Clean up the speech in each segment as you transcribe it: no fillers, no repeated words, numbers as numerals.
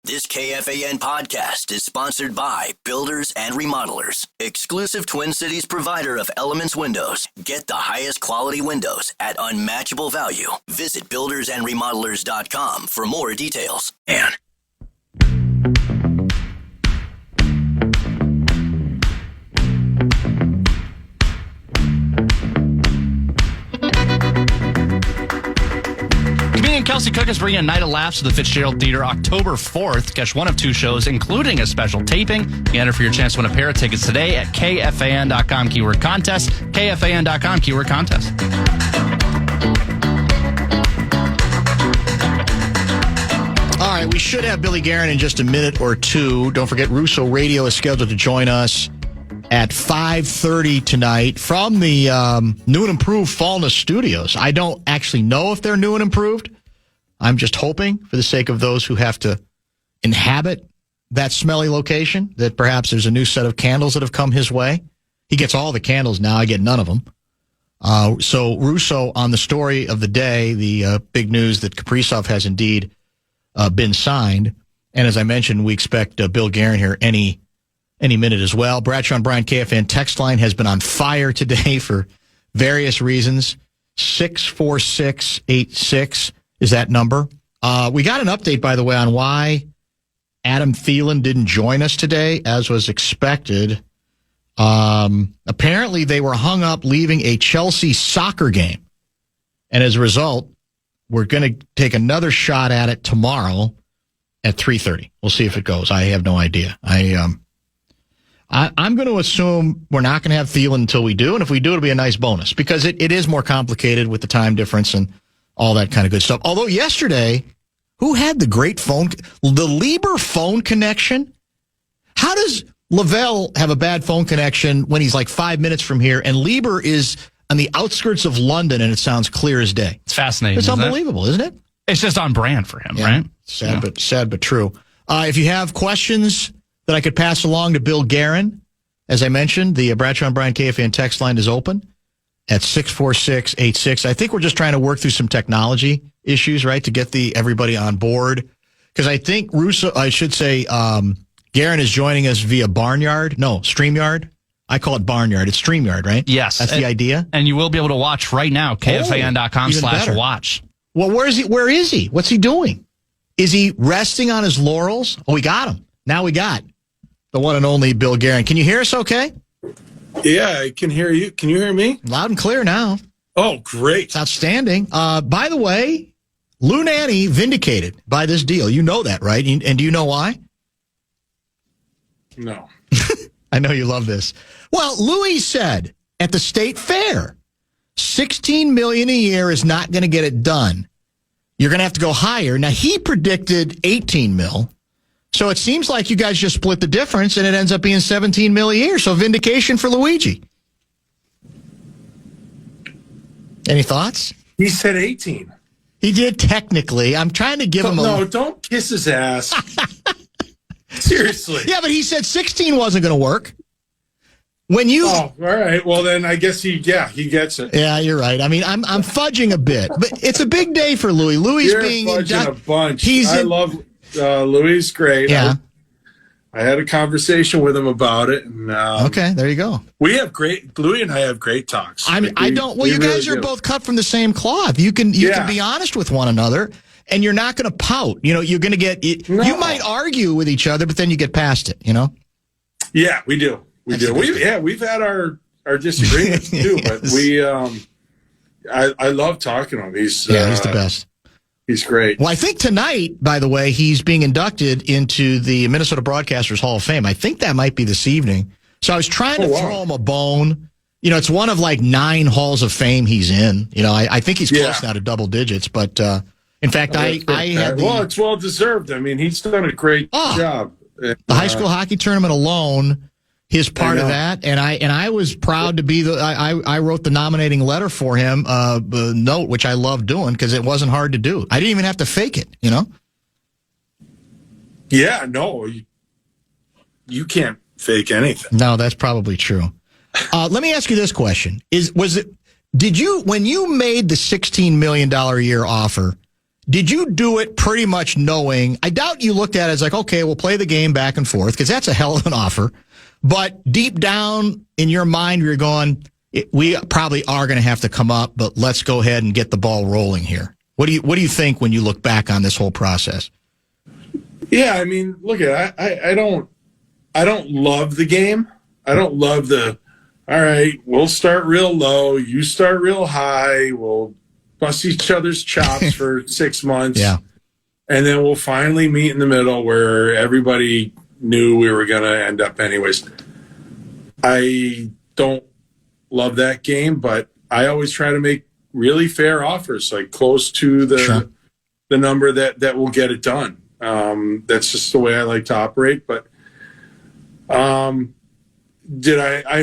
This KFAN podcast is sponsored by Builders and Remodelers, exclusive Twin Cities provider of Elements Windows. Get the highest quality windows at unmatchable value. Visit buildersandremodelers.com for more details. And Comedian Kelsey Cook is bringing a night of laughs to the Fitzgerald Theater October 4th. Catch one of two shows, including a special taping. You enter for your chance to win a pair of tickets today at KFAN.com keyword contest. KFAN.com keyword contest. All right, we should have Billy Guerin in just a minute or two. Don't forget, Russo Radio is scheduled to join us at 5:30 tonight from the new and improved Fallness Studios. I don't actually know if they're new and improved. I'm just hoping, for the sake of those who have to inhabit that smelly location, that perhaps there's a new set of candles that have come his way. He gets all the candles now. I get none of them. So Russo on the story of the day, the big news that Kaprizov has indeed been signed. And as I mentioned, we expect Bill Guerin here any minute as well. Bradshaw and Bryant KFAN text line has been on fire today for various reasons. 64686 is that number. We got an update, by the way, on why Adam Thielen didn't join us today, as was expected. Apparently, they were hung up leaving a Chelsea soccer game. And as a result, we're going to take another shot at it tomorrow at 3:30. We'll see if it goes. I have no idea. I'm going to assume we're not going to have Thielen until we do, and if we do, it'll be a nice bonus, because it is more complicated with the time difference and all that kind of good stuff. Although yesterday, who had the great phone, the Lieber phone connection? How does Lavelle have a bad phone connection when he's like 5 minutes from here, and Lieber is on the outskirts of London, and it sounds clear as day? It's fascinating. It's unbelievable, isn't it? It's just on brand for him, right? Sad but true. If you have questions that I could pass along to Bill Guerin, as I mentioned, the Bradshaw and Bryant KFAN text line is open at 64686. I think we're just trying to work through some technology issues, right, to get everybody on board. Because I think Guerin is joining us via StreamYard. I call it Barnyard. It's StreamYard, right? Yes. That's the idea? And you will be able to watch right now, KFAN.com/watch. Well, where is he? What's he doing? Is he resting on his laurels? Oh, we got him. Now we got the one and only Bill Guerin. Can you hear us okay? Yeah, I can hear you. Can you hear me? Loud and clear now. Oh, great. It's outstanding. By the way, Lou Nanny vindicated by this deal. You know that, right? And do you know why? No. I know you love this. Well, Louis said at the state fair, $16 million a year is not going to get it done. You're going to have to go higher. Now, he predicted $18 million. So it seems like you guys just split the difference, and it ends up being $17 million a year. So vindication for Luigi. Any thoughts? He said 18. He did technically. I'm trying to give him a... No, don't kiss his ass. Seriously. Yeah, but he said 16 wasn't going to work. When you... Oh, all right. Well, then I guess he gets it. Yeah, you're right. I mean, I'm fudging a bit, but it's a big day for Louis. You're fudging a bunch. I love... Louis is great. Yeah. I had a conversation with him about it. And, okay, there you go. Louis and I have great talks. You guys are both cut from the same cloth. You can be honest with one another, and you're not going to pout. You know, you're going to get, you might argue with each other, but then you get past it, you know? Yeah, we do. We've had our disagreements too, but I love talking to him. He's the best. He's great. Well, I think tonight, by the way, he's being inducted into the Minnesota Broadcasters Hall of Fame. I think that might be this evening. So I was trying to throw him a bone. You know, it's one of like 9 Halls of Fame he's in. You know, I think he's close now to double digits. But in fact, I had it's well deserved. I mean, he's done a great job. The high school hockey tournament alone, his part of that, and I was proud to be I wrote the nominating letter for him, note, which I love doing because it wasn't hard to do. I didn't even have to fake it, you know? Yeah, no, you can't fake anything. No, that's probably true. Let me ask you this question: when you made the $16 million a year offer, Did you do it pretty much knowing, I doubt you looked at it as like, okay, we'll play the game back and forth, because that's a hell of an offer. But deep down in your mind, you're going, we probably are going to have to come up, but let's go ahead and get the ball rolling here. What do you think when you look back on this whole process? Yeah, I mean, look at I don't love the game. I don't love all right, we'll start real low, you start real high, we'll bust each other's chops for 6 months. Yeah. And then we'll finally meet in the middle where everybody knew we were going to end up anyways. I don't love that game, but I always try to make really fair offers, like close to the number that will get it done. That's just the way I like to operate. But I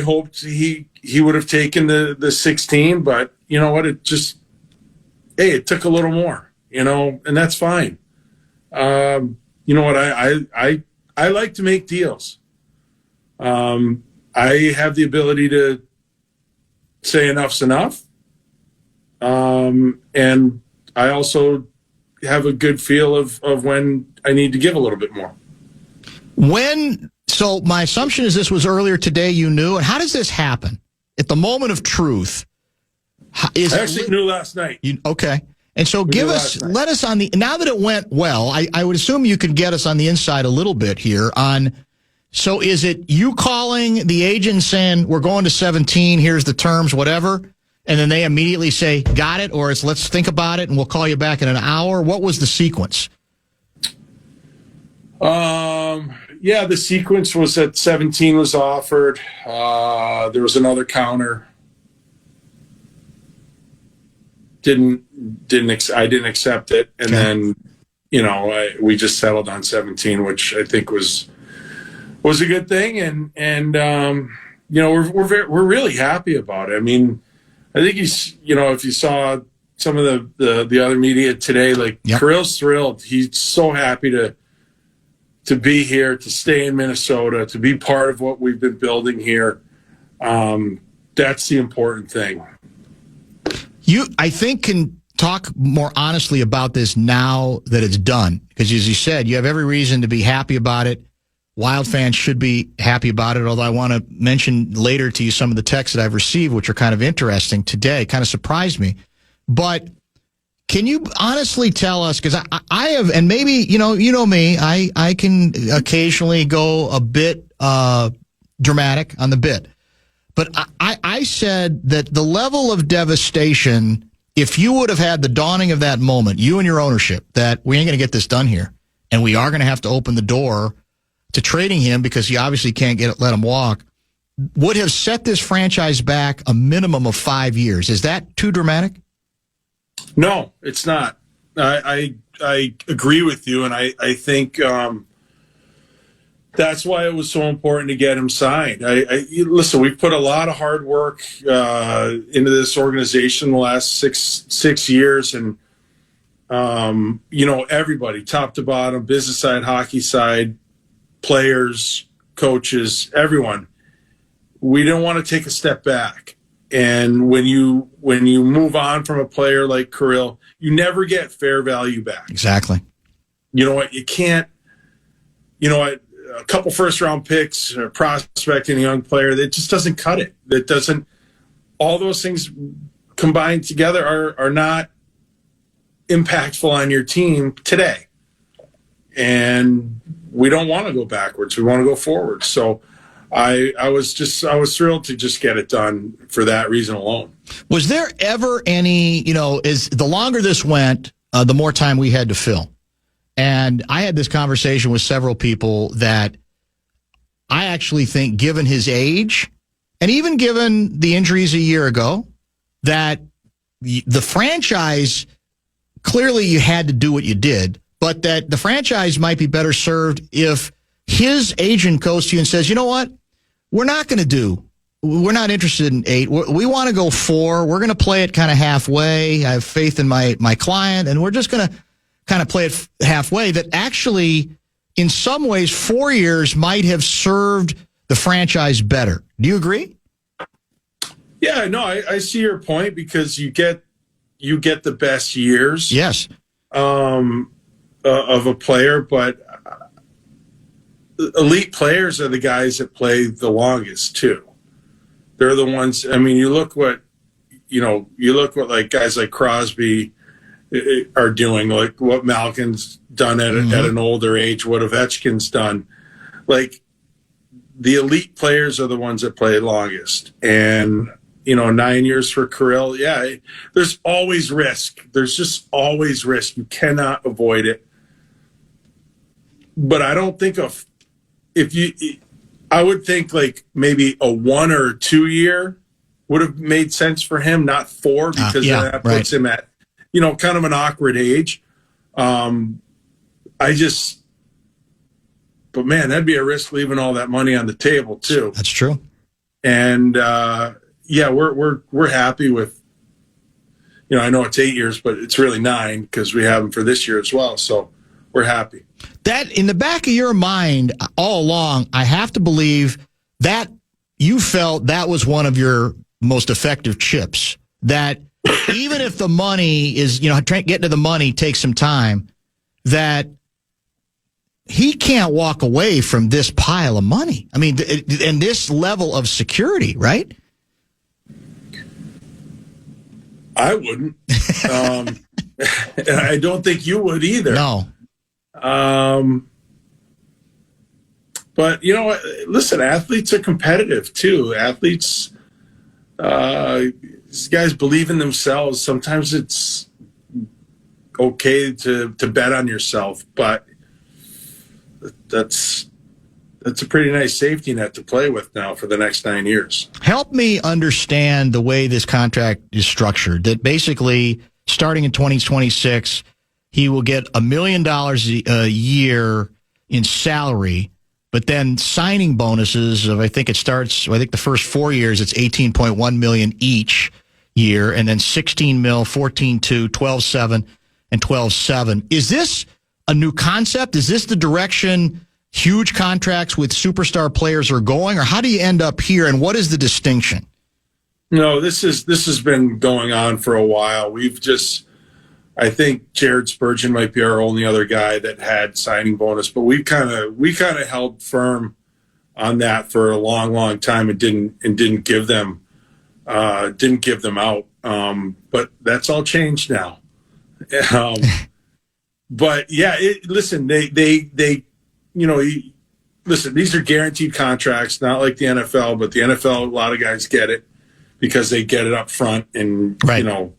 hoped he would have taken the 16, but you know what? It took a little more, and that's fine. You know what? I like to make deals. I have the ability to say enough's enough. And I also have a good feel of when I need to give a little bit more. So my assumption is this was earlier today you knew, and how does this happen? At the moment of truth. I actually knew last night. Okay. And so let us on now that it went well, I would assume you could get us on the inside a little bit here on, so is it you calling the agent saying, we're going to 17, here's the terms, whatever, and then they immediately say, got it, or it's let's think about it and we'll call you back in an hour? What was the sequence? Yeah, the sequence was that 17 was offered. There was another counter. I didn't accept it, and then we just settled on 17, which I think was a good thing, and we're really happy about it. I mean, I think if you saw some of the other media today, like Kirill's thrilled. He's so happy to be here, to stay in Minnesota, to be part of what we've been building here. That's the important thing. You, I think, can talk more honestly about this now that it's done. Because as you said, you have every reason to be happy about it. Wild fans should be happy about it, although I want to mention later to you some of the texts that I've received, which are kind of interesting today, kind of surprised me. But can you honestly tell us, because I have, and maybe, you know me, I can occasionally go a bit dramatic on the bit. But I said that the level of devastation, if you would have had the dawning of that moment, you and your ownership, that we ain't going to get this done here, and we are going to have to open the door to trading him because you obviously can't let him walk, would have set this franchise back a minimum of 5 years. Is that too dramatic? No, it's not. I agree with you, and I think that's why it was so important to get him signed. Listen, we've put a lot of hard work into this organization the last six years, and everybody, top to bottom, business side, hockey side, players, coaches, everyone. We don't want to take a step back. And when you move on from a player like Kirill, you never get fair value back. Exactly. You know what? You can't. You know what? A couple first-round picks, a prospect, and a young player, that just doesn't cut it. That doesn't. All those things combined together are not impactful on your team today. And we don't want to go backwards. We want to go forward. So I was thrilled to just get it done for that reason alone. Was there ever any, as the longer this went, the more time we had to fill? And I had this conversation with several people that I actually think, given his age, and even given the injuries a year ago, that the franchise, clearly you had to do what you did, but that the franchise might be better served if his agent goes to you and says, you know what, we're not interested in 8. We want to go 4. We're going to play it kind of halfway. I have faith in my client, and we're just going to kind of play it halfway. That actually, in some ways, 4 years might have served the franchise better. Do you agree? Yeah, no, I see your point, because you get the best years. Yes. of a player, but elite players are the guys that play the longest too. They're the ones. I mean, you look what like guys like Crosby are doing, like what Malkin's done at an older age, what Ovechkin's done. Like, the elite players are the ones that play longest. And, 9 years for Kirill, yeah, there's always risk. There's just always risk. You cannot avoid it. But I don't think I would think like maybe a 1 or 2 year would have made sense for him, not 4, because that puts him at, kind of an awkward age. But man, that'd be a risk leaving all that money on the table too. That's true. And we're happy with, I know it's 8 years, but it's really 9 because we have him for this year as well. So we're happy. That in the back of your mind all along, I have to believe that you felt that was one of your most effective chips. That even if the money is, getting to the money takes some time, that he can't walk away from this pile of money. I mean, and this level of security, right? I wouldn't. And I don't think you would either. No. But listen, athletes are competitive too. Athletes, these guys believe in themselves. Sometimes it's okay to bet on yourself, but that's a pretty nice safety net to play with now for the next 9 years. Help me understand the way this contract is structured. That basically, starting in 2026, he will get $1 million a year in salary, but then signing bonuses of, I think the first 4 years, it's $18.1 million each year, and then $16 million, $14.2, $12.7, and $12.7. Is this a new concept? Is this the direction huge contracts with superstar players are going, or how do you end up here, and what is the distinction? No, this has been going on for a while. I think Jared Spurgeon might be our only other guy that had signing bonus, but we kind of held firm on that for a long, long time and didn't give them out. But that's all changed now. But yeah, listen, listen, these are guaranteed contracts, not like the NFL, but the NFL, a lot of guys get it because they get it up front, and right.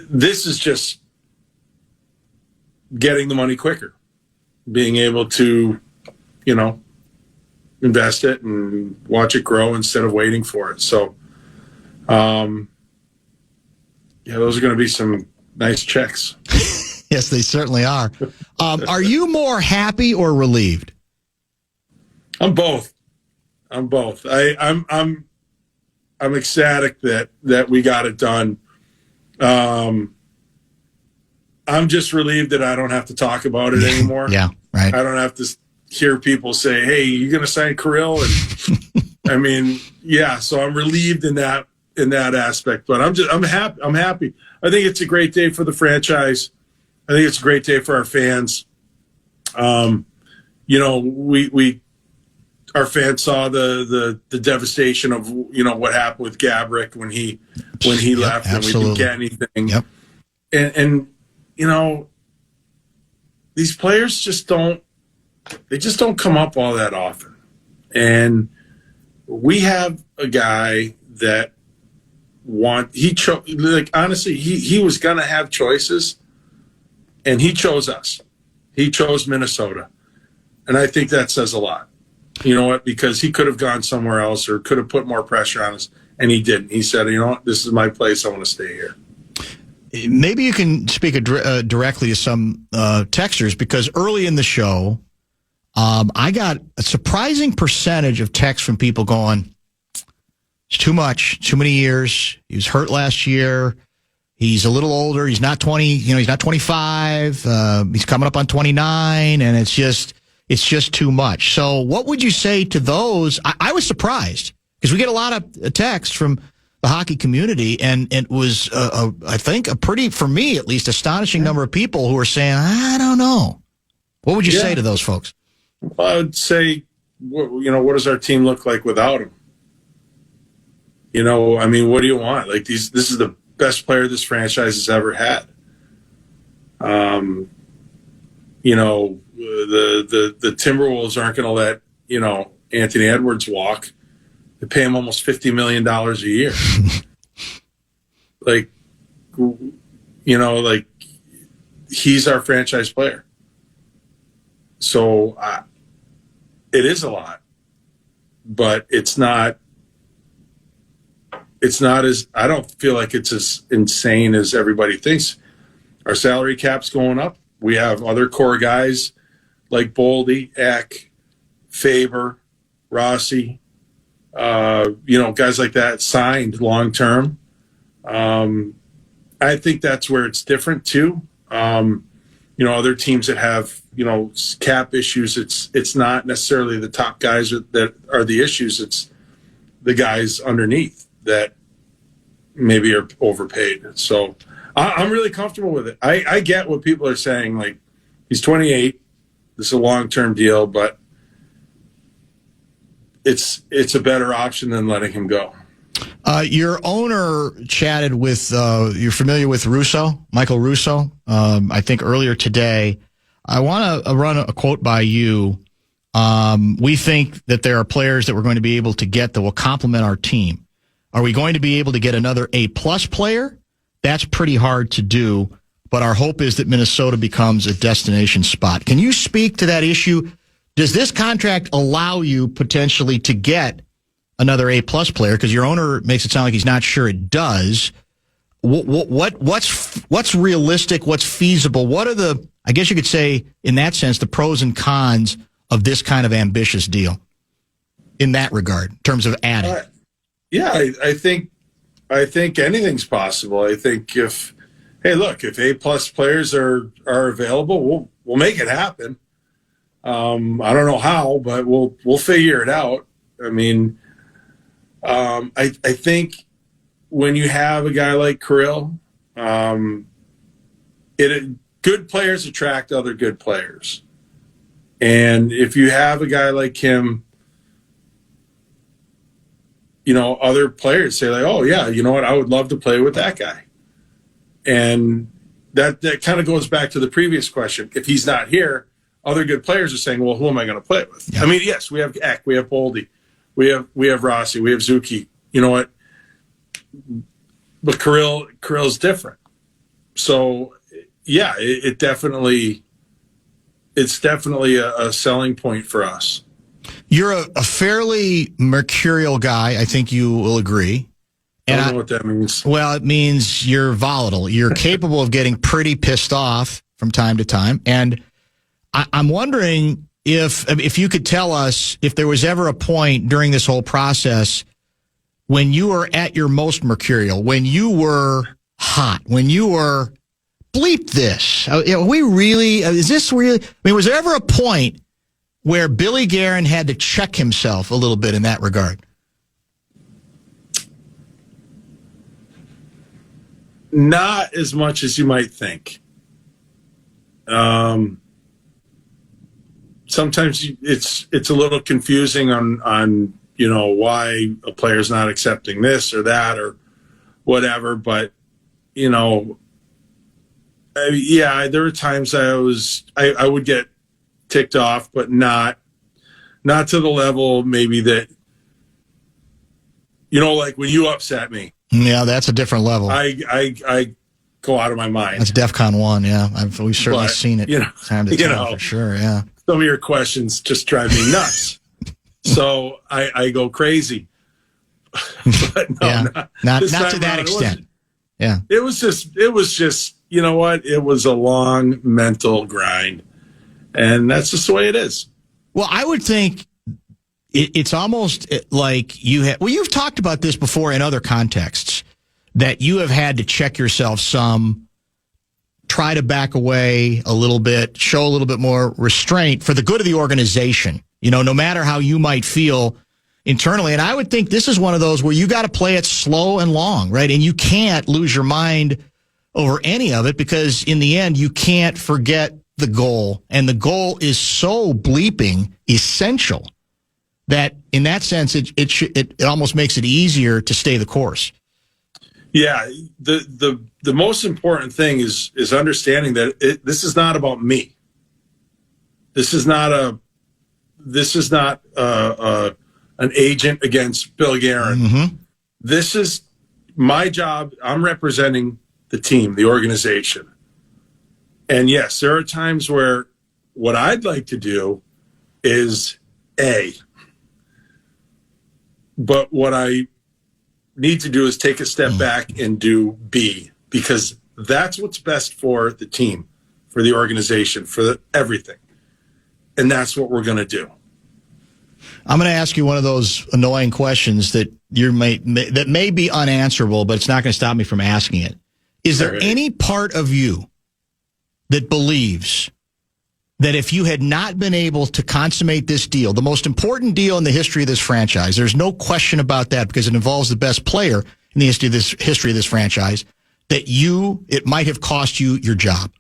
This is just getting the money quicker, being able to, invest it and watch it grow instead of waiting for it. So, those are going to be some nice checks. Yes, they certainly are. Are you more happy or relieved? I'm both. I'm ecstatic that we got it done. I'm just relieved that I don't have to talk about it anymore. Yeah, right. I don't have to hear people say, "Hey, you going to sign Kirill?" And I mean, yeah. So I'm relieved in that aspect. But I'm happy. I'm happy. I think it's a great day for the franchise. I think it's a great day for our fans. Our fans saw the devastation of what happened with Gabrick when he left, and we didn't get anything. Yep. And these players just don't come up all that often. And we have a guy that honestly, he was gonna have choices, and he chose us. He chose Minnesota. And I think that says a lot. You know what? Because he could have gone somewhere else or could have put more pressure on us, and he didn't. He said, "You know what? This is my place. I want to stay here." Maybe you can speak directly to some texters, because early in the show, I got a surprising percentage of texts from people going, "It's too much, too many years. He was hurt last year. He's a little older. He's not 20. He's not 25. He's coming up on 29, and it's just too much." So what would you say to those? I was surprised, because we get a lot of texts from the hockey community, and it was, I think, a pretty, for me at least, astonishing number of people who were saying, I don't know. What would you say to those folks? Well, I would say, what does our team look like without him? I mean, what do you want? Like this is the best player this franchise has ever had. The Timberwolves aren't going to let, Anthony Edwards walk. They pay him almost $50 million a year. He's our franchise player. So it is a lot, but it's not as, I don't feel like it's as insane as everybody thinks. Our salary cap's going up. We have other core guys like Boldy, Eck, Faber, Rossi, guys like that signed long-term. I think that's where it's different too. Other teams that have, cap issues, it's not necessarily the top guys that are the issues. It's the guys underneath that maybe are overpaid. So I'm really comfortable with it. I get what people are saying. Like, he's 28. This is a long-term deal, but it's a better option than letting him go. Your owner chatted with, you're familiar with Russo, Michael Russo, I think earlier today. I want to run a quote by you. We think that there are players that we're going to be able to get that will complement our team. Are we going to be able to get another A-plus player? That's pretty hard to do, but our hope is that Minnesota becomes a destination spot. Can you speak to that issue? Does this contract allow you potentially to get another A-plus player? Because your owner makes it sound like he's not sure it does. What's realistic? What's feasible? What are the, I guess you could say, in that sense, the pros and cons of this kind of ambitious deal in that regard, in terms of adding? I think anything's possible. I think if A-plus players are available, we'll make it happen. I don't know how, but we'll figure it out. I mean, I think when you have a guy like Kirill, good players attract other good players. And if you have a guy like him, other players say like, oh yeah, you know what? I would love to play with that guy. And that kind of goes back to the previous question. If he's not here, other good players are saying, well, who am I going to play with? Yeah. I mean, yes, we have Eck, we have Boldy, we have Rossi, we have Zuki. You know what? But Kirill's different. So yeah, it's definitely a selling point for us. You're a fairly mercurial guy, I think you will agree. And I don't know what that means. Well, it means you're volatile. You're capable of getting pretty pissed off from time to time. And I'm wondering if you could tell us if there was ever a point during this whole process when you were at your most mercurial, when you were hot, when you were bleep this. Is this really? I mean, was there ever a point where Billy Guerin had to check himself a little bit in that regard? Not as much as you might think. Sometimes it's a little confusing on why a player's not accepting this or that or whatever. But there were times I would get ticked off, but not to the level maybe that like when you upset me. Yeah, that's a different level. I go out of my mind. That's DEFCON 1, yeah. We've certainly seen it time to time, for sure, yeah. Some of your questions just drive me nuts. So I go crazy. But no, yeah. Not to that extent. Yeah. It was just, you know what? It was a long mental grind. And that's just the way it is. Well, I would think it's almost like you've talked about this before in other contexts, that you have had to check yourself some, try to back away a little bit, show a little bit more restraint for the good of the organization. No matter how you might feel internally. And I would think this is one of those where you got to play it slow and long, right? And you can't lose your mind over any of it because in the end, you can't forget the goal. And the goal is so bleeping essential that in that sense, it almost makes it easier to stay the course. Yeah. The most important thing is understanding that this is not about me. This is not an agent against Bill Guerin. Mm-hmm. This is my job. I'm representing the team, the organization. And yes, there are times where what I'd like to do is A. But what I need to do is take a step back and do B, because that's what's best for the team, for the organization, for everything. And that's what we're going to do. I'm going to ask you one of those annoying questions that that may be unanswerable, but it's not going to stop me from asking it. Is there any part of you that believes that if you had not been able to consummate this deal, the most important deal in the history of this franchise, there's no question about that because it involves the best player in the history of this franchise, that it might have cost you your job?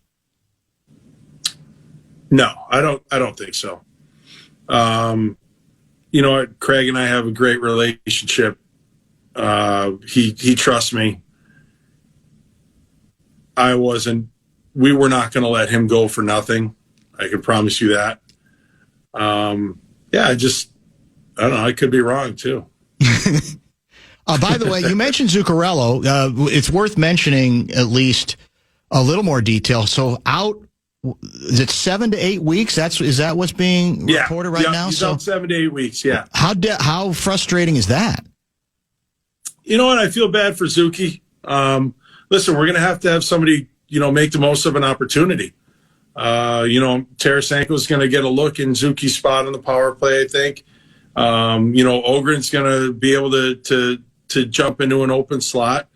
No, I don't think so. You know what? Craig and I have a great relationship. He trusts me. We were not going to let him go for nothing. I can promise you that. I don't know. I could be wrong too. By the way, you mentioned Zuccarello. It's worth mentioning at least a little more detail. So out, is it 7 to 8 weeks? Is that what's being reported right now? He's out 7 to 8 weeks. Yeah. How frustrating is that? You know what? I feel bad for Zuki. Listen, we're going to have somebody, make the most of an opportunity. Tarasenko is going to get a look in Zuki's spot on the power play, I think. Ogren's going to be able to jump into an open slot.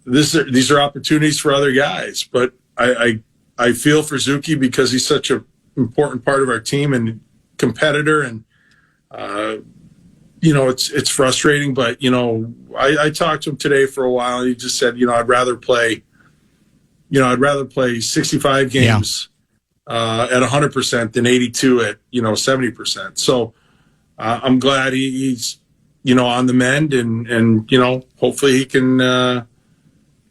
These are opportunities for other guys, but I feel for Zuki because he's such an important part of our team and competitor, and it's frustrating. But I talked to him today for a while, and he just said, I'd rather play 65 games at 100% than 82 at 70%. So I'm glad he's on the mend, and hopefully he can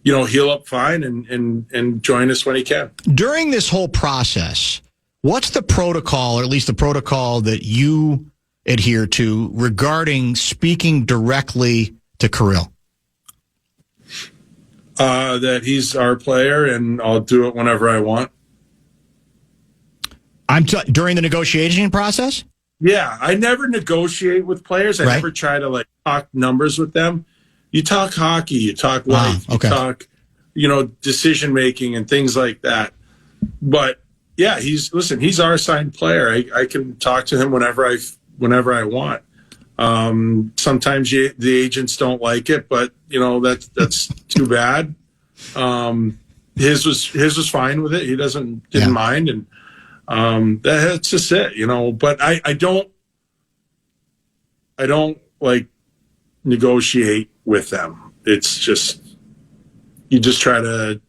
heal up fine and join us when he can. During this whole process, what's the protocol, or at least the protocol that you adhere to regarding speaking directly to Kirill? That he's our player, and I'll do it whenever I want. During the negotiation process? Yeah, I never negotiate with players. I never try to talk numbers with them. You talk hockey, you talk life, you talk, decision making and things like that. But yeah, he's our assigned player. I can talk to him whenever I want. Sometimes the agents don't like it, but that's too bad. His was fine with it. He didn't mind, and that's just it, But I don't negotiate with them. It's just you just try to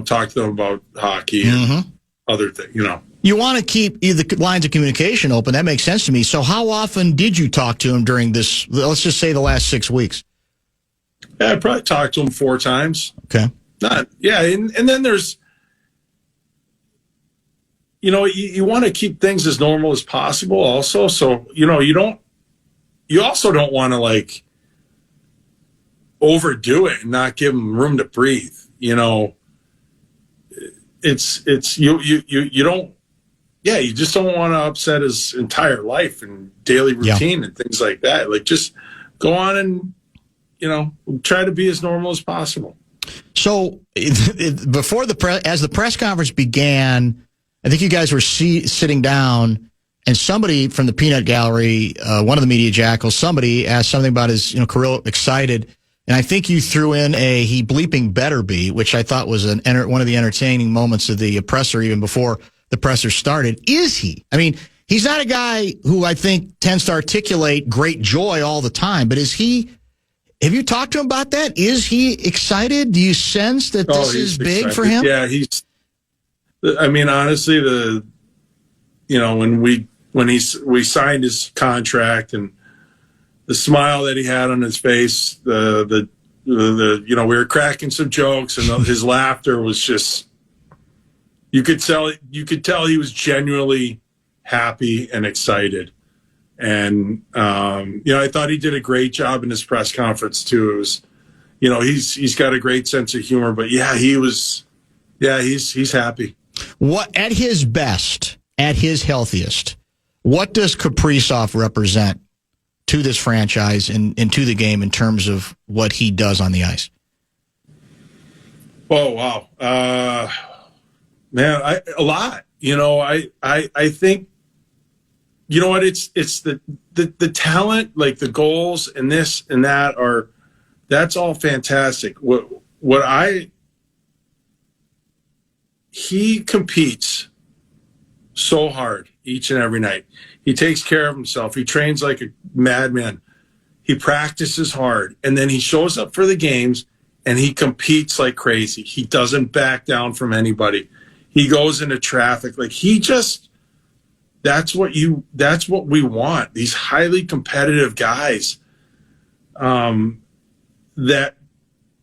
talk to them about hockey and other things. You want to keep the lines of communication open. That makes sense to me. So how often did you talk to him during this, let's just say the last 6 weeks? Yeah, I probably talked to him 4 times. Okay. And then there's, you want to keep things as normal as possible also. So, you also don't want to overdo it and not give him room to breathe. It's you don't. Yeah, you just don't want to upset his entire life and daily routine and things like that. Just go on and, try to be as normal as possible. So before as the press conference began, I think you guys were sitting down, and somebody from the Peanut Gallery, one of the media jackals, somebody asked something about his, Kirill excited. And I think you threw in he bleeping better be, which I thought was one of the entertaining moments of the presser even before the presser started. Is he? I mean, He's not a guy who I think tends to articulate great joy all the time, but have you talked to him about that? Is he excited? Do you sense that this is big excited. for him? Yeah, honestly, when we signed his contract and the smile that he had on his face, we were cracking some jokes and his laughter was just, you could tell he was genuinely happy and excited. And, I thought he did a great job in his press conference too. It was, he's got a great sense of humor, but he's happy. What, at his best, at his healthiest, what does Kaprizov represent to this franchise and to the game in terms of what he does on the ice? Oh, wow. Man, a lot. I think, you know what? It's the talent, like the goals and this and that that's all fantastic. He competes so hard each and every night. He takes care of himself. He trains like a madman. He practices hard, and then he shows up for the games and he competes like crazy. He doesn't back down from anybody. He goes into traffic. Like that's what we want. These highly competitive guys that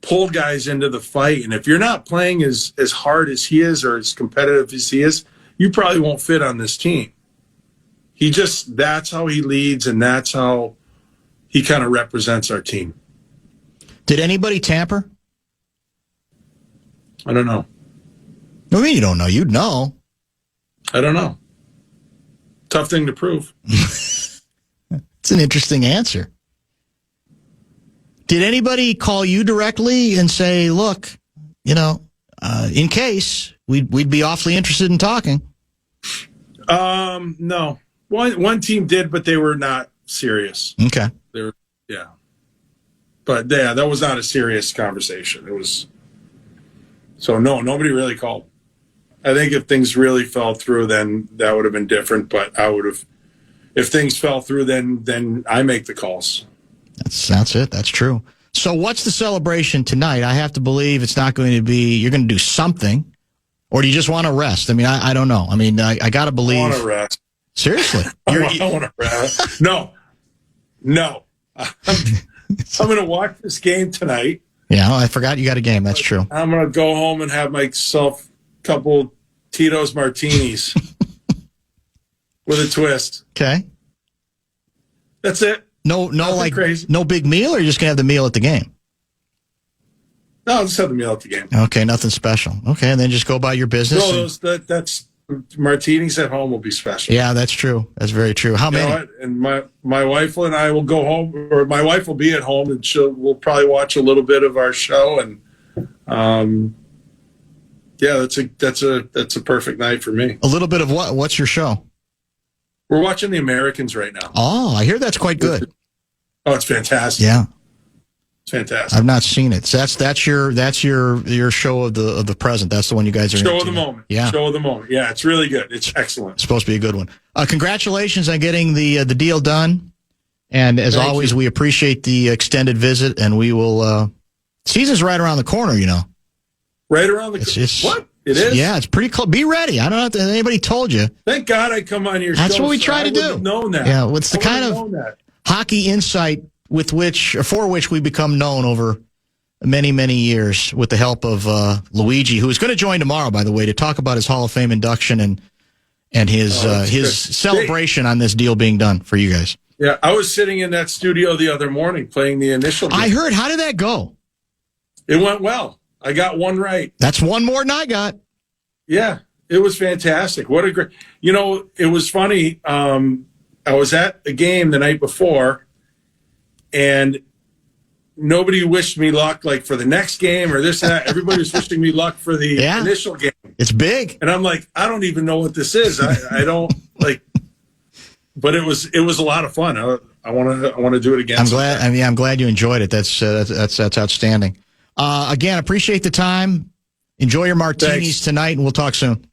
pull guys into the fight. And if you're not playing as hard as he is or as competitive as he is, you probably won't fit on this team. That's how he leads, and that's how he kind of represents our team. Did anybody tamper? I don't know. I mean, you don't know. You'd know. I don't know. Tough thing to prove. It's an interesting answer. Did anybody call you directly and say, look, in case we'd be awfully interested in talking? No. One team did, but they were not serious. Okay. Yeah. But yeah, that was not a serious conversation. It was. So no, nobody really called. I think if things really fell through, then that would have been different. But if things fell through, then I make the calls. That's it. That's true. So what's the celebration tonight? I have to believe it's not going to be, you're going to do something, or do you just want to rest? I mean, I don't know. I mean, I got to believe. I want to rest. Seriously? I want to rest. No. I'm going to watch this game tonight. Yeah, I forgot you got a game. That's true. I'm going to go home and have myself a couple Tito's martinis with a twist. Okay. That's it. No, Nothing like crazy. No big meal, or you're just going to have the meal at the game? No, I'll just have the meal at the game. Okay, nothing special. Okay, and then just go about your business. No, that's martinis at home will be special. Yeah, that's true. That's very true. How many? You know what? And my wife and I will go home, or my wife will be at home, and we'll probably watch a little bit of our show. And yeah, that's a perfect night for me. A little bit of what? What's your show? We're watching The Americans right now. Oh, I hear that's quite good. Oh, it's fantastic. Yeah. It's fantastic. I've not seen it. So that's your show of the present. That's the one you guys are show into. of the moment. Yeah. Show of the moment. Yeah, it's really good. It's excellent. It's supposed to be a good one. Congratulations on getting the deal done. And as Thank always, you. we appreciate the extended visit, and we will season's right around the corner, Right around the corner. What? It is? Yeah, it's pretty close. Be ready. I don't know if anybody told you. Thank God I come on your show. That's what we try to do. I wouldn't have known that. Yeah, it's the kind of hockey insight for which we become known over many, many years with the help of Luigi, who is going to join tomorrow, by the way, to talk about his Hall of Fame induction and his celebration on this deal being done for you guys. Yeah, I was sitting in that studio the other morning playing the initial game. I heard. How did that go? It went well. I got one right. That's one more than I got. Yeah, it was fantastic. What a great... it was funny. I was at a game the night before, and nobody wished me luck, like, for the next game or this and that. Everybody was wishing me luck for the initial game. It's big. And I'm like, I don't even know what this is. I don't, like... But it was a lot of fun. I want to do it again. I'm glad. I'm glad you enjoyed it. That's outstanding. Again, appreciate the time. Enjoy your martinis tonight, and we'll talk soon.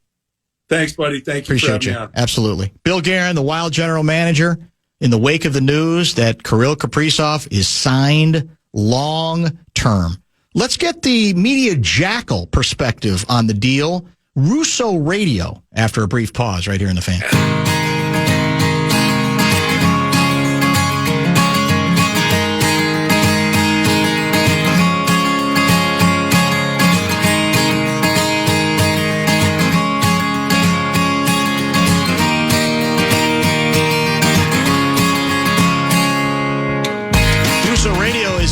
Thanks, buddy. Thank you. Appreciate you. Absolutely. Bill Guerin, the Wild general manager, in the wake of the news that Kirill Kaprizov is signed long-term. Let's get the media jackal perspective on the deal. Russo Radio, after a brief pause right here in the Fan.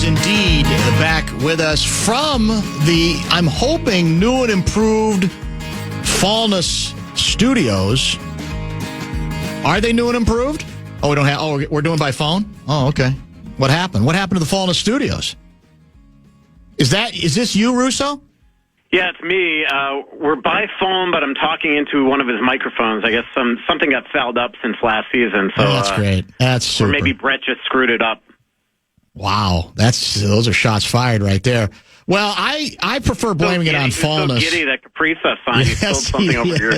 Indeed, back with us from the, I'm hoping, new and improved Fallness Studios. Are they new and improved? Oh, we don't have. Oh, we're doing by phone. Oh, okay. What happened? What happened to the Fallness Studios? Is this you, Russo? Yeah, it's me. We're by phone, but I'm talking into one of his microphones. I guess something got fouled up since last season. So that's great. That's super. Or maybe Brett just screwed it up. Wow, those are shots fired right there. Well, I prefer blaming it on Fallness. So giddy that Kaprizov signed. He spilled something over your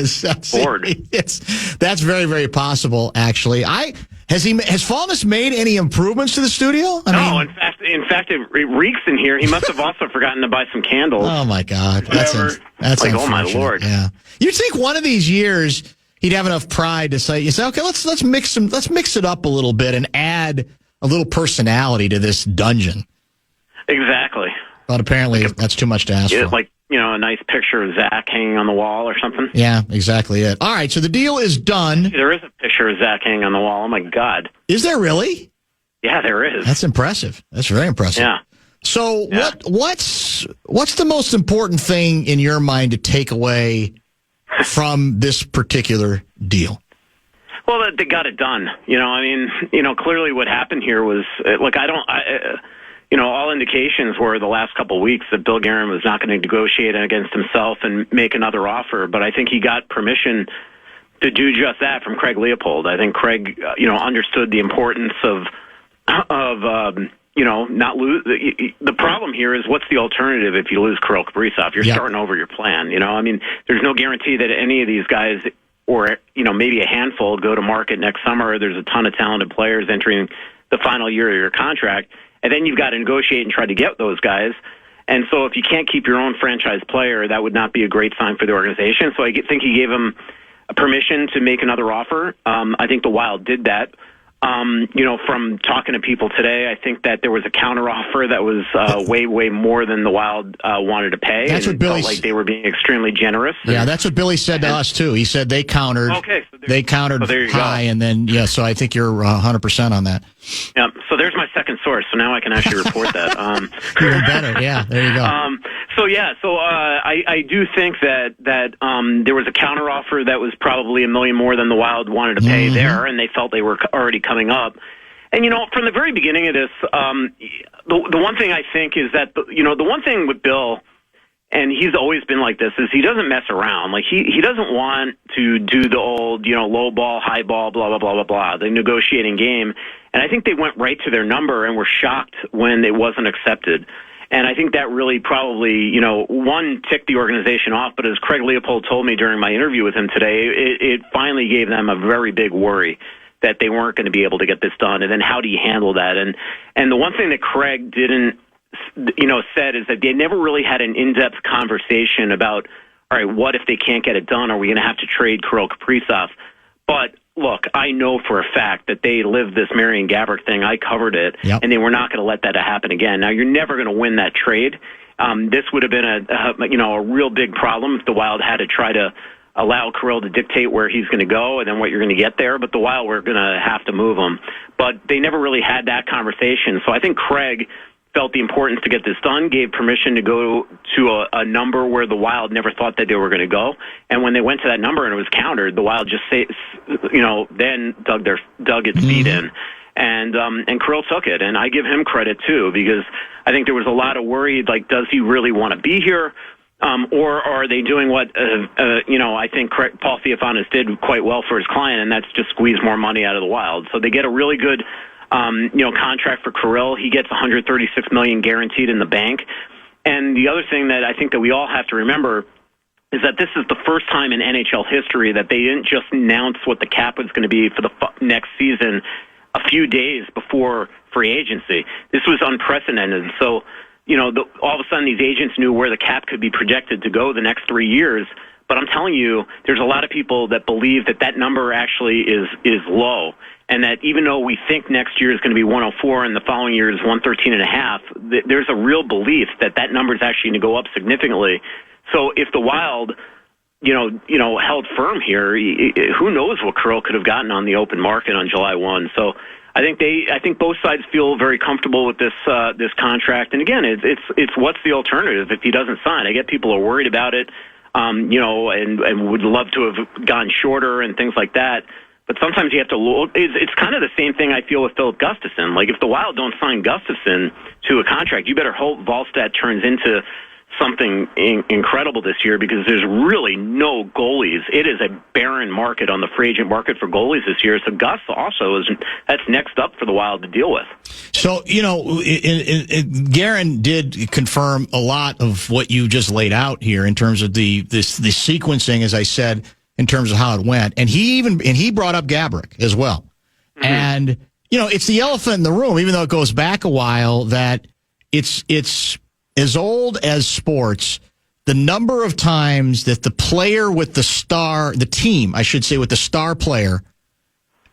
board. That's very, very possible. Actually, has Fallness made any improvements to the studio? No, in fact, it reeks in here. He must have also forgotten to buy some candles. Oh my God, that's like, oh my Lord. Yeah, you'd think one of these years he'd have enough pride to say, okay, let's mix it up a little bit and add a little personality to this dungeon. Exactly. But apparently that's too much to ask for. Like, a nice picture of Zach hanging on the wall or something. Yeah, exactly it. All right, so the deal is done. There is a picture of Zach hanging on the wall. Oh, my God. Is there really? Yeah, there is. That's impressive. That's very impressive. Yeah. So what's the most important thing in your mind to take away from this particular deal? Well, they got it done. Clearly what happened here was, all indications were the last couple of weeks that Bill Guerin was not going to negotiate against himself and make another offer. But I think he got permission to do just that from Craig Leopold. I think Craig, understood the importance of not lose. The problem here is, what's the alternative if you lose Kirill Kaprizov? You're starting over your plan. There's no guarantee that any of these guys, or maybe a handful, go to market next summer. There's a ton of talented players entering the final year of your contract, and then you've got to negotiate and try to get those guys. And so if you can't keep your own franchise player, that would not be a great sign for the organization. So I think he gave him permission to make another offer. I think the Wild did that. From talking to people today, I think that there was a counteroffer that was way, way more than the Wild wanted to pay. That's what Billy felt like they were being extremely generous. Yeah, that's what Billy said to us too. He said they countered. Okay, so they countered high, and then so I think you're 100% on that. Yeah, so there's my second source. So now I can actually report that. Even better. Yeah, there you go. I do think that there was a counteroffer that was probably $1 million more than the Wild wanted to pay there, and they felt they were already coming up. And from the very beginning of this, the one thing I think is that the one thing with Bill, and he's always been like this, is he doesn't mess around. Like he doesn't want to do the old low ball, high ball, blah blah blah blah blah, the negotiating game. And I think they went right to their number and were shocked when it wasn't accepted. And I think that really probably, one, ticked the organization off. But as Craig Leopold told me during my interview with him today, it finally gave them a very big worry that they weren't going to be able to get this done. And then how do you handle that? And the one thing that Craig didn't, said is that they never really had an in-depth conversation about, all right, what if they can't get it done? Are we going to have to trade Kirill Kaprizov? But look, I know for a fact that they lived this Marian Gaborik thing. I covered it, and they were not going to let that happen again. Now, you're never going to win that trade. This would have been a real big problem if the Wild had to try to allow Kirill to dictate where he's going to go and then what you're going to get there. But the Wild were going to have to move him. But they never really had that conversation. So I think Craig felt the importance to get this done, gave permission to go to a number where the Wild never thought that they were going to go. And when they went to that number and it was countered, the Wild just then dug its feet in. And Kirill took it. And I give him credit too, because I think there was a lot of worry, like, does he really want to be here? Or are they doing what, I think Paul Theophanis did quite well for his client, and that's just squeeze more money out of the Wild. So they get a really good contract for Kirill. He gets $136 million guaranteed in the bank. And the other thing that I think that we all have to remember is that this is the first time in NHL history that they didn't just announce what the cap was going to be for the next season a few days before free agency. This was unprecedented. So, all of a sudden these agents knew where the cap could be projected to go the next 3 years. But I'm telling you, there's a lot of people that believe that number actually is low. And that even though we think next year is going to be 104 and the following year is 113.5, there's a real belief that number is actually going to go up significantly. So if the Wild, held firm here, who knows what Kirill could have gotten on the open market on July 1. So I think both sides feel very comfortable with this contract. And again, it's what's the alternative if he doesn't sign? I get people are worried about it, and would love to have gone shorter and things like that. But sometimes you have to look. It's kind of the same thing I feel with Philip Gustafsson. Like if the Wild don't sign Gustafsson to a contract, you better hope Wallstedt turns into something incredible this year, because there's really no goalies. It is a barren market on the free agent market for goalies this year. So Gus also that's next up for the Wild to deal with. So, Guerin did confirm a lot of what you just laid out here in terms of the sequencing, as I said, in terms of how it went. And he brought up Gaborik as well. Mm-hmm. And, it's the elephant in the room, even though it goes back a while, that it's as old as sports, the number of times that the player with the team, I should say, with the star player,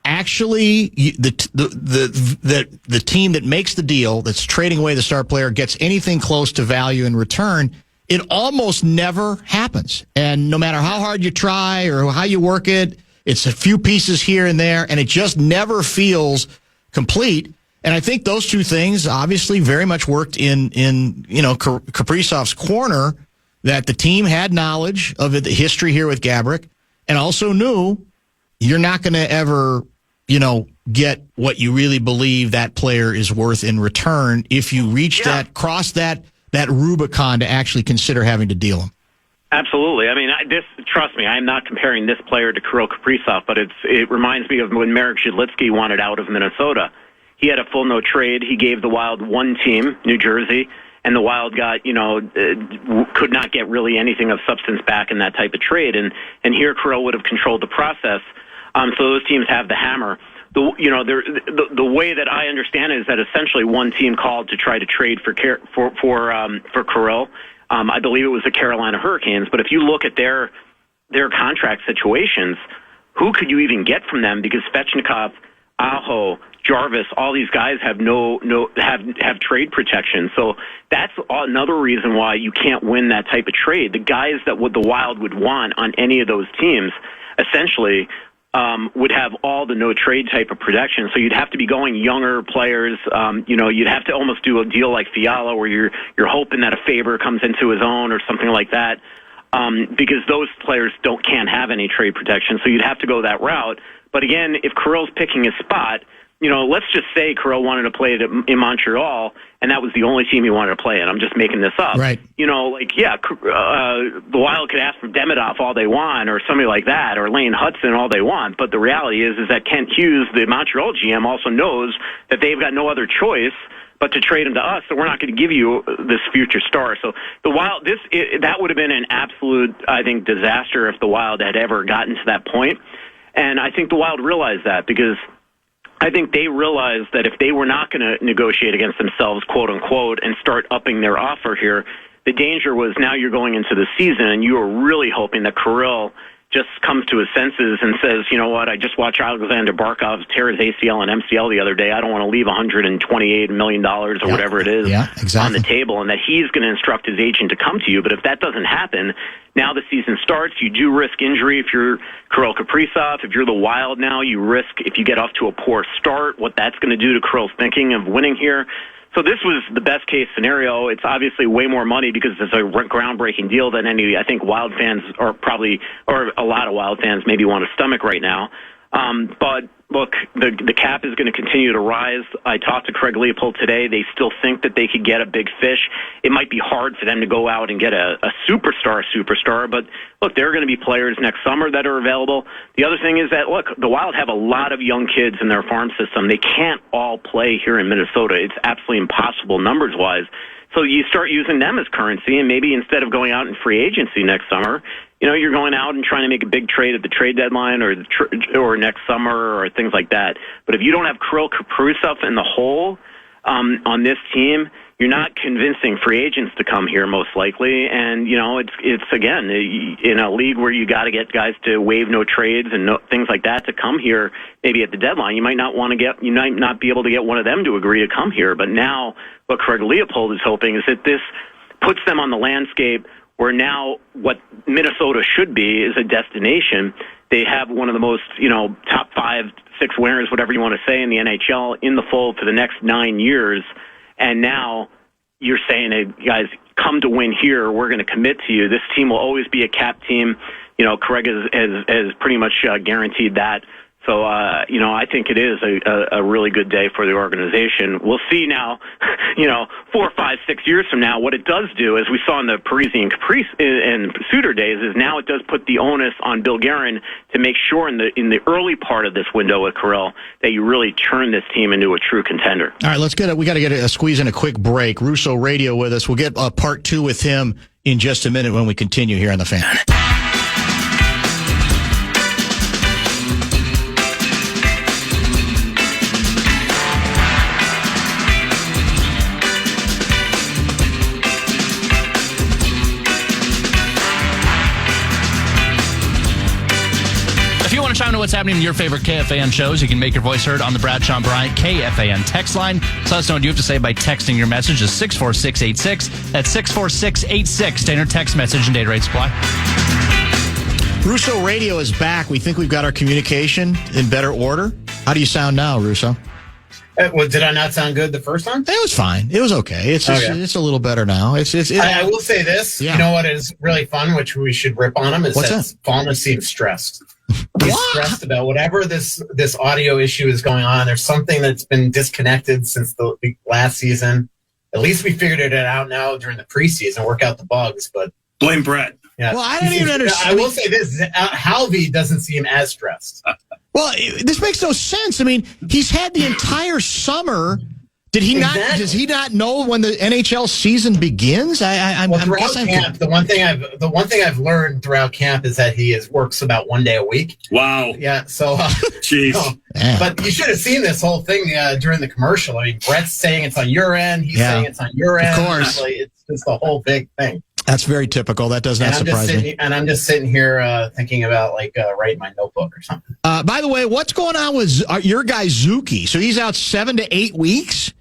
actually the team that makes the deal, that's trading away the star player, gets anything close to value in return, it almost never happens. And no matter how hard you try or how you work it, it's a few pieces here and there, and it just never feels complete. And I think those two things obviously very much worked in Kaprizov's corner, that the team had knowledge of the history here with Gaborik and also knew you're not going to ever, get what you really believe that player is worth in return if you reach cross that Rubicon to actually consider having to deal him. Absolutely. I mean, trust me, I'm not comparing this player to Kirill Kaprizov, but it reminds me of when Marek Zhidlitsky wanted out of Minnesota. He had a full no trade. He gave the Wild one team, New Jersey, and the Wild got, could not get really anything of substance back in that type of trade. And here Kirill would have controlled the process. So those teams have the hammer. The way that I understand it is that essentially one team called to try to trade for Kirill. I believe it was the Carolina Hurricanes. But if you look at their contract situations, who could you even get from them? Because Svechnikov, Aho, Jarvis, all these guys have have trade protection. So that's another reason why you can't win that type of trade. The guys that the Wild would want on any of those teams essentially would have all the no trade type of protection. So you'd have to be going younger players. You'd have to almost do a deal like Fiala, where you're hoping that a Faber comes into his own or something like that, because those players can't have any trade protection. So you'd have to go that route. But again, if Kirill's picking his spot, let's just say Kirill wanted to play in Montreal, and that was the only team he wanted to play in. I'm just making this up. Right. The Wild could ask for Demidov all they want, or somebody like that, or Lane Hudson all they want. But the reality is that Kent Hughes, the Montreal GM, also knows that they've got no other choice but to trade him to us, so we're not going to give you this future star. So the Wild, that would have been an absolute, I think, disaster if the Wild had ever gotten to that point. And I think the Wild realized that, because I think they realized that if they were not going to negotiate against themselves, quote unquote, and start upping their offer here, the danger was now you're going into the season and you are really hoping that Kirill just comes to his senses and says, you know what, I just watched Alexander Barkov tear his ACL and MCL the other day. I don't want to leave $128 million or whatever it is on the table, and that he's going to instruct his agent to come to you. But if that doesn't happen, now the season starts. You do risk injury if you're Kirill Kaprizov. If you're the Wild now, you risk, if you get off to a poor start, what that's going to do to Kirill's thinking of winning here. So this was the best case scenario. It's obviously way more money because it's a groundbreaking deal than I think Wild fans or a lot of Wild fans maybe want to stomach right now. But look, the cap is going to continue to rise. I talked to Craig Leopold today. They still think that they could get a big fish. It might be hard for them to go out and get a superstar, but look, there are going to be players next summer that are available. The other thing is that, look, the Wild have a lot of young kids in their farm system. They can't all play here in Minnesota. It's absolutely impossible numbers-wise. So you start using them as currency, and maybe instead of going out in free agency next summer, you're going out and trying to make a big trade at the trade deadline or next summer or things like that. But if you don't have Kirill Kaprizov in the hole on this team, you're not convincing free agents to come here, most likely. And, it's again, in a league where you got to get guys to waive no trades and things like that to come here, maybe at the deadline, you might not be able to get one of them to agree to come here. But now what Craig Leopold is hoping is that this puts them on the landscape where now what Minnesota should be is a destination. They have one of the most, top 5, 6 winners, whatever you want to say, in the NHL in the fold for the next 9 years. And now you're saying, hey, guys, come to win here. We're going to commit to you. This team will always be a cap team. Craig has pretty much guaranteed that. So, I think it is a really good day for the organization. We'll see now, 4, 5, 6 years from now, what it does do, as we saw in the Parise and Suter days, is now it does put the onus on Bill Guerin to make sure in the early part of this window with Kirill that you really turn this team into a true contender. All right, we got to squeeze in a quick break. Russo Radio with us. We'll get part 2 with him in just a minute when we continue here on The Fan. Chime in what's happening in your favorite KFAN shows. You can make your voice heard on the Brad Sean Bryant KFAN text line. So let us know what you have to say by texting your message to 64686. That's 64686. Standard text message and data rate supply. Russo Radio is back. We think we've got our communication in better order. How do you sound now, Russo? Well, did I not sound good the first time? It was fine. It was okay. It's a little better now. I will say this. Yeah. You know what is really fun, which we should rip on him, is that Fallon seems stressed. He's stressed about whatever this audio issue is going on. There's something that's been disconnected since the last season. At least we figured it out now during the preseason, work out the bugs. But blame Brett. Yeah. Well, I don't even understand. I will say this: Halvey doesn't seem as stressed. Well, this makes no sense. I mean, he's had the entire summer. Did he not? Does he not know when the NHL season begins? Throughout camp, the one thing I've learned throughout camp is that he works about 1 day a week. Wow. Yeah. So, jeez. But you should have seen this whole thing during the commercial. I mean, Brett's saying it's on your end. He's saying it's on your end. Of course. It's just the whole big thing. That's very typical. That does not surprise me. And I'm just sitting here thinking about writing my notebook or something. By the way, what's going on with your guy Zuki? So he's out 7 to 8 weeks.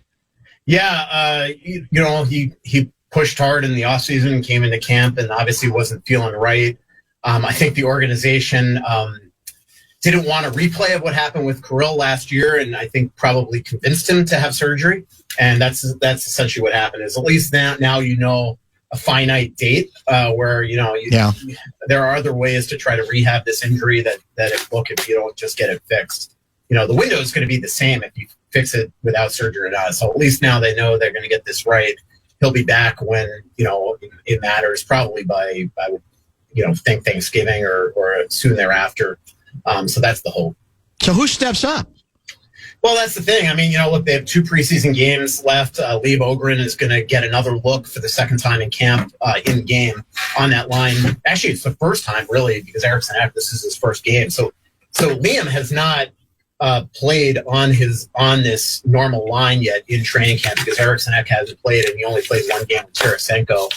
Yeah, he pushed hard in the offseason and came into camp and obviously wasn't feeling right. I think the organization didn't want a replay of what happened with Kirill last year, and I think probably convinced him to have surgery. And that's essentially what happened. Is at least now a finite date where there are other ways to try to rehab this injury that if you don't just get it fixed, the window is going to be the same if you fix it without surgery or not. So at least now they know they're going to get this right. He'll be back when, it matters, probably by think Thanksgiving or soon thereafter. So that's the hope. So who steps up? Well, that's the thing. I mean, look, they have 2 preseason games left. Liam Ogren is going to get another look for the second time in camp, in game on that line. Actually, it's the first time really because Eriksson, this is his first game. So Liam has not played on this normal line yet in training camp because Eriksson hasn't played and he only plays 1 game with Tarasenko.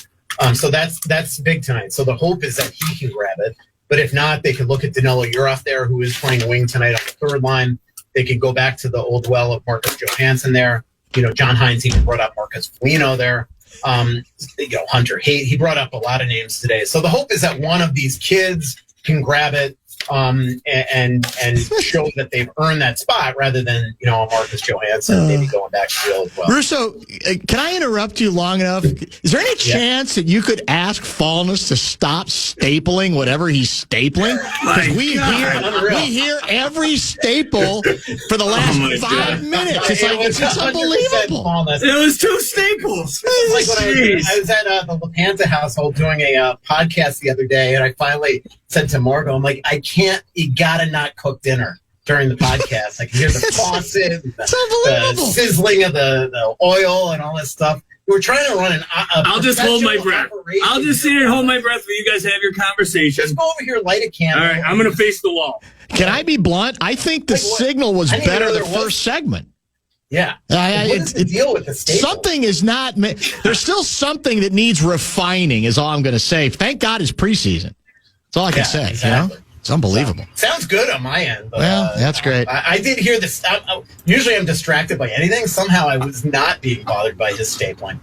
So that's big tonight. So the hope is that he can grab it. But if not, they could look at Danilo Urov there, who is playing wing tonight on the third line. They could go back to the old well of Marcus Johansson there. John Hines even brought up Marcus Foligno there. Hunter Haight, he brought up a lot of names today. So the hope is that one of these kids can grab it and show that they've earned that spot rather than, Marcus Johansson maybe going back to the old well. Russo, can I interrupt you long enough? Is there any chance that you could ask Fallness to stop stapling whatever he's stapling? Because we hear every staple for the last 5 minutes. It's unbelievable. It was 2 staples. It's like when I was at the LaPanta household doing a podcast the other day, and I finally said to Margo, I'm like, you gotta not cook dinner during the podcast. I can hear the faucet, the sizzling of the oil and all this stuff. we're trying to run I'll just hold my breath. operation. I'll just sit here and hold my breath while you guys have your conversation. Just go over here, light a candle. All right, I'm going to face the wall. Can I be blunt? I think the signal was better the first segment. Yeah. What is the deal with the staple? Something is not. There's still something that needs refining, is all I'm going to say. Thank God it's preseason. That's all I can say. Exactly. You know? It's unbelievable. Sounds good on my end. But, Well, that's great. I did hear this. Usually I'm distracted by anything. Somehow I was not being bothered by his stapling.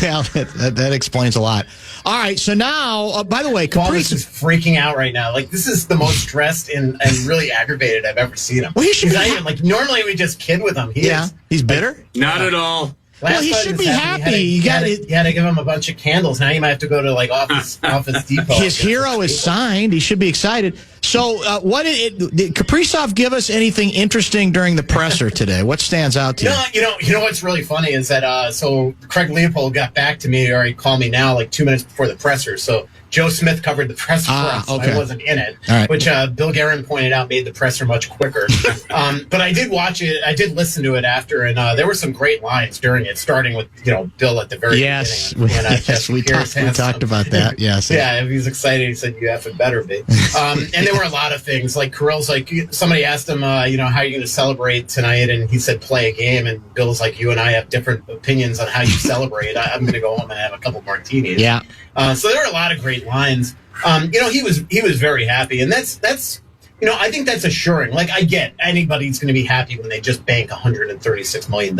Well, that explains a lot. All right, so now, by the way, Wallace Caprice is freaking out right now. Like, this is the most stressed and really aggravated I've ever seen him. Well, he should He's be not even, like, normally we just kid with him. He's bitter? Not at all. Well, he should be happy. You had to give him a bunch of candles. Now you might have to go to like Office Depot. His hero is signed. He should be excited. So, did Kaprizov give us anything interesting during the presser today? What stands out to you? You know what's really funny is that so Craig Leopold got back to me, or he called me now like 2 minutes before the presser. So Joe Smith covered the presser for us. So okay. I wasn't in it, right. which Bill Guerin pointed out made the presser much quicker. But I did watch it. I did listen to it after, and there were some great lines during it, starting with Bill at the very beginning. Yes, we talked about that. Yes, yeah. If he's excited, he said, "You effing better be." And there were a lot of things. Like Kirill's like, somebody asked him, how are you going to celebrate tonight? And he said, "Play a game." And Bill's like, "You and I have different opinions on how you celebrate. I'm going to go home and have a couple martinis." Yeah. So there were a lot of great lines. He was very happy, and that's I think that's assuring. Like, I get anybody's going to be happy when they just bank $136 million,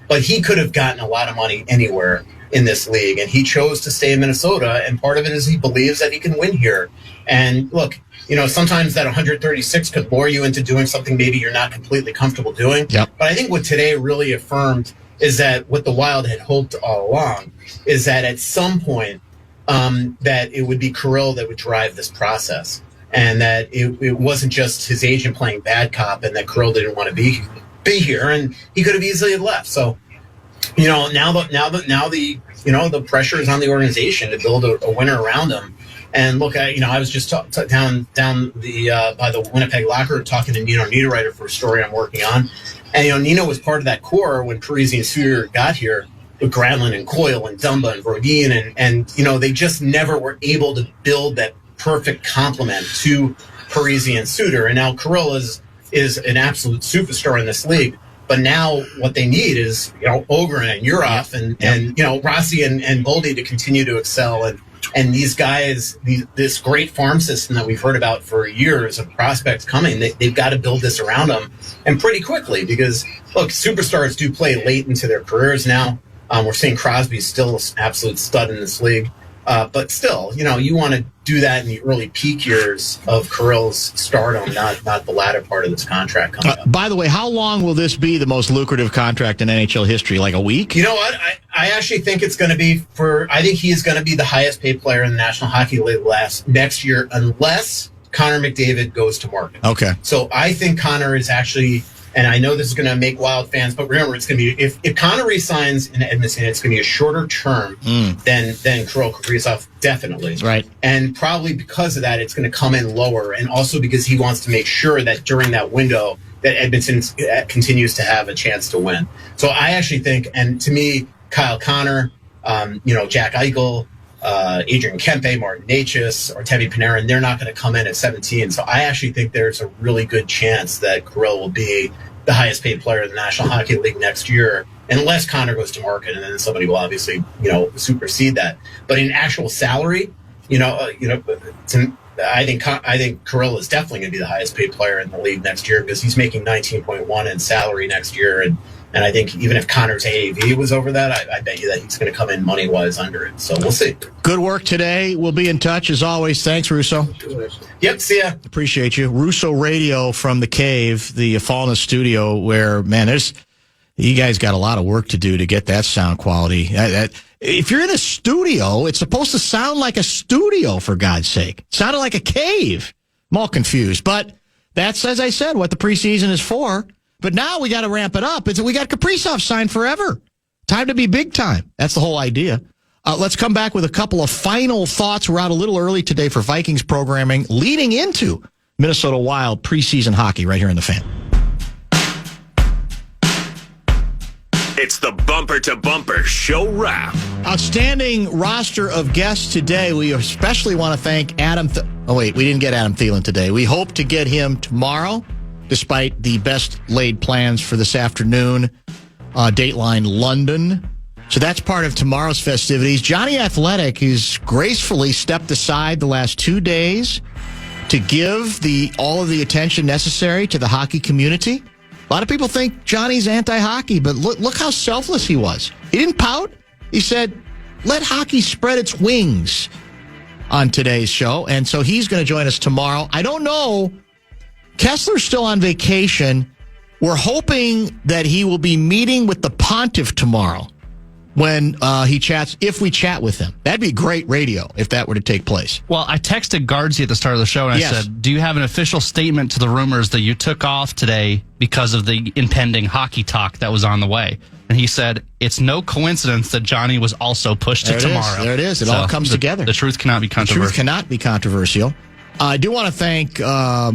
but he could have gotten a lot of money anywhere in this league, and he chose to stay in Minnesota. And part of it is he believes that he can win here. And look, sometimes that 136 could lure you into doing something maybe you're not completely comfortable doing. Yep. But I think what today really affirmed is that what the Wild had hoped all along is that at some point that it would be Kirill that would drive this process, and that it wasn't just his agent playing bad cop, and that Kirill didn't want to be here, and he could have easily left. So, now the pressure is on the organization to build a winner around him. And look, I was just down the by the Winnipeg locker talking to Nino Niederreiter for a story I'm working on, and Nino was part of that core when Parise and Suter got here, with Granlund and Coyle and Dumba and Brodin, and they just never were able to build that perfect complement to Parise and Suter. And now Kirill is an absolute superstar in this league. But now what they need is Ogren and Urov and Rossi and Boldy to continue to excel, and these guys, this great farm system that we've heard about for years of prospects coming, they've got to build this around them, and pretty quickly, because look, superstars do play late into their careers now. We're seeing Crosby's still an absolute stud in this league. But still, you want to do that in the early peak years of Kirill's stardom, not the latter part of this contract coming up. By the way, how long will this be the most lucrative contract in NHL history? Like a week? You know what? I actually think it's going to be I think he is going to be the highest paid player in the National Hockey League next year, unless Connor McDavid goes to market. Okay. So I think Connor is actually... And I know this is going to make Wild fans, but remember, it's going to be if Connor resigns in Edmonton, it's going to be a shorter term than Kirill Kaprizov, definitely. Right. And probably because of that, it's going to come in lower, and also because he wants to make sure that during that window that Edmonton continues to have a chance to win. So I actually think, and to me, Kyle Connor, Jack Eichel, Adrian Kempe, Martin Necas, or Teddy Panarin, they're not going to come in at 17. So I actually think there's a really good chance that Kirill will be the highest paid player in the National Hockey League next year, unless Connor goes to market, and then somebody will obviously, supersede that. But in actual salary, I think Kirill is definitely going to be the highest paid player in the league next year, because he's making 19.1 in salary next year, and I think even if Connor's AAV was over that, I bet you that he's going to come in money-wise under it. So we'll see. Good work today. We'll be in touch as always. Thanks, Russo. Yep, see ya. Appreciate you. Russo Radio from the Cave, the Fallness studio, where, man, you guys got a lot of work to do to get that sound quality. If you're in a studio, it's supposed to sound like a studio, for God's sake. It sounded like a cave. I'm all confused. But that's, as I said, what the preseason is for. But now we got to ramp it up. We got Kaprizov signed forever. Time to be big time. That's the whole idea. Let's come back with a couple of final thoughts. We're out a little early today for Vikings programming leading into Minnesota Wild preseason hockey right here in the Fan. It's the Bumper to Bumper Show Wrap. Outstanding roster of guests today. We especially want to thank Adam. We didn't get Adam Thielen today. We hope to get him tomorrow, despite the best laid plans for this afternoon. Dateline London. So that's part of tomorrow's festivities. Johnny Athletic has gracefully stepped aside the last 2 days to give all of the attention necessary to the hockey community. A lot of people think Johnny's anti-hockey, but look how selfless he was. He didn't pout. He said, let hockey spread its wings on today's show. And so he's going to join us tomorrow. I don't know. Kessler's still on vacation. We're hoping that he will be meeting with the Pontiff tomorrow when he chats, if we chat with him. That'd be great radio if that were to take place. Well, I texted Guardsy at the start of the show, and I said, do you have an official statement to the rumors that you took off today because of the impending hockey talk that was on the way? And he said, it's no coincidence that Johnny was also pushed to tomorrow. There it is. It all comes together. The truth cannot be controversial. The truth cannot be controversial. I do want to thank our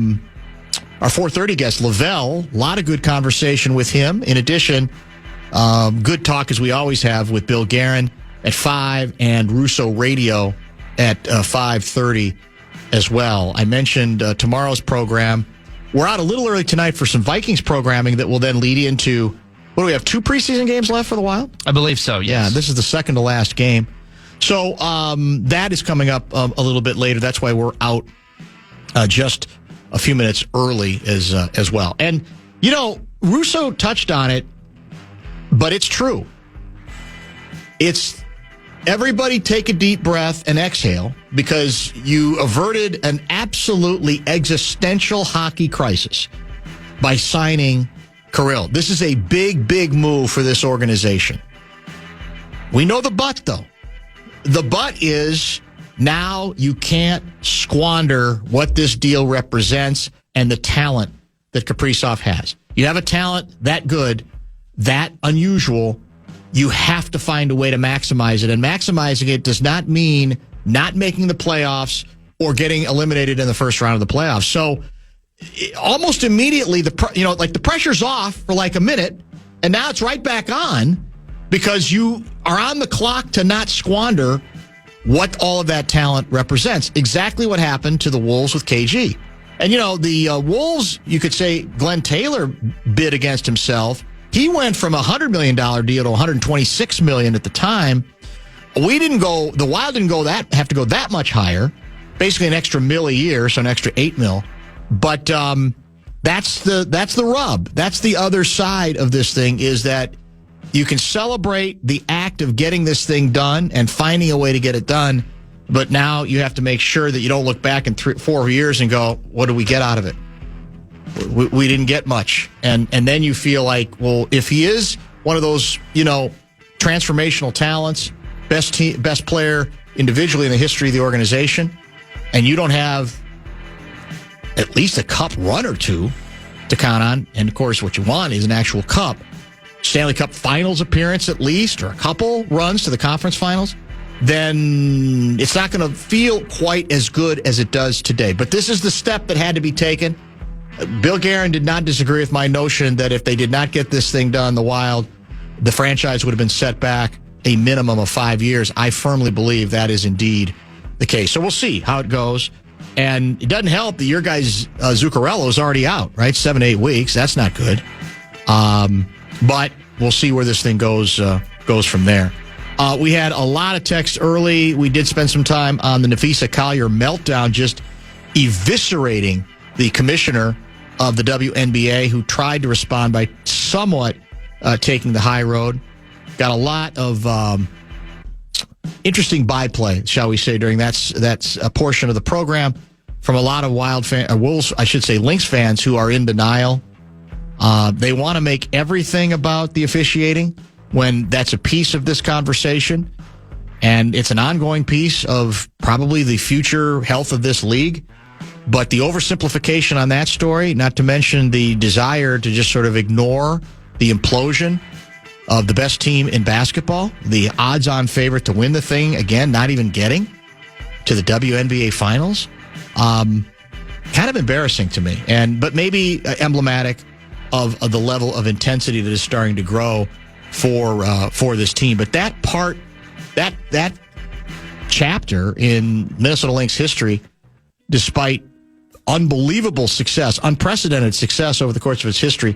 4:30 guest, Lavelle. A lot of good conversation with him. In addition, good talk, as we always have, with Bill Guerin at 5 and Russo Radio at 5:30 as well. I mentioned tomorrow's program. We're out a little early tonight for some Vikings programming that will then lead into, what do we have, 2 preseason games left for the Wild? I believe so, yes. Yeah, this is the second to last game. So that is coming up a little bit later. That's why we're out just a few minutes early as well. And, Russo touched on it, but it's true. It's everybody take a deep breath and exhale, because you averted an absolutely existential hockey crisis by signing Kirill. This is a big, big move for this organization. We know the but, though. The but is now you can't squander what this deal represents and the talent that Kaprizov has. You have a talent that good, that unusual, you have to find a way to maximize it. And maximizing it does not mean not making the playoffs or getting eliminated in the first round of the playoffs. So almost immediately, the pressure's off for like a minute, and now it's right back on because you are on the clock to not squander what all of that talent represents. Exactly what happened to the Wolves with KG. And, the Wolves, you could say Glenn Taylor bid against himself. He went from a $100 million deal to $126 million at the time. The Wild didn't have to go that much higher, basically an extra $1 million a year, so an extra $8 million. But that's the rub. That's the other side of this thing, is that you can celebrate the act of getting this thing done and finding a way to get it done, but now you have to make sure that you don't look back in 3-4 years and go, what did we get out of it? We didn't get much. And then you feel like, well, if he is one of those, transformational talents, best player individually in the history of the organization, and you don't have at least a cup run or two to count on, and of course what you want is an actual cup, Stanley Cup Finals appearance at least, or a couple runs to the conference finals, then it's not going to feel quite as good as it does today. But this is the step that had to be taken. Bill Guerin did not disagree with my notion that if they did not get this thing done, the Wild, the franchise would have been set back a minimum of 5 years. I firmly believe that is indeed the case. So we'll see how it goes. And it doesn't help that your guy's Zuccarello is already out, right? 7-8 weeks. That's not good. But we'll see where this thing goes from there. We had a lot of texts early. We did spend some time on the Nafisa Collier meltdown, just eviscerating the commissioner of the WNBA, who tried to respond by somewhat taking the high road. Got a lot of interesting byplay, shall we say, during that's a portion of the program from a lot of Lynx fans who are in denial. They want to make everything about the officiating when that's a piece of this conversation, and it's an ongoing piece of probably the future health of this league. But the oversimplification on that story, not to mention the desire to just sort of ignore the implosion of the best team in basketball, the odds-on favorite to win the thing, again, not even getting to the WNBA Finals, kind of embarrassing to me. But maybe emblematic of the level of intensity that is starting to grow for this team. But that part, that chapter in Minnesota Lynx history, despite unbelievable success, unprecedented success over the course of its history,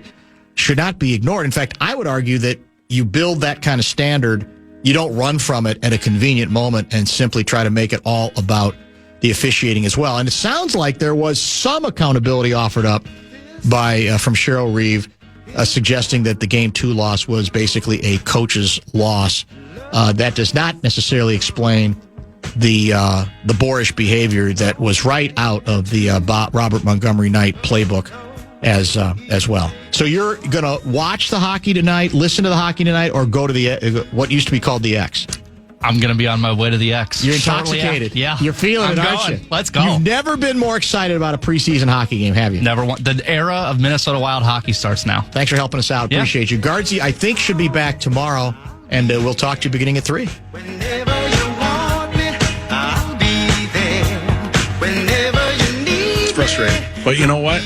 should not be ignored. In fact, I would argue that you build that kind of standard, you don't run from it at a convenient moment and simply try to make it all about the officiating as well. And it sounds like there was some accountability offered up from Cheryl Reeve, suggesting that the Game 2 loss was basically a coach's loss. That does not necessarily explain the boorish behavior that was right out of the Robert Montgomery Knight playbook as well. So you're going to watch the hockey tonight, listen to the hockey tonight, or go to the what used to be called the X? I'm going to be on my way to the X. You're intoxicated. Yeah. You're feeling it, aren't you? Let's go. You've never been more excited about a preseason hockey game, have you? Never. The era of Minnesota Wild hockey starts now. Thanks for helping us out. Appreciate you. Guardsy, I think, should be back tomorrow, and we'll talk to you beginning at 3. Whenever you want me, I'll be there. Whenever you need me. Frustrating. But you know what?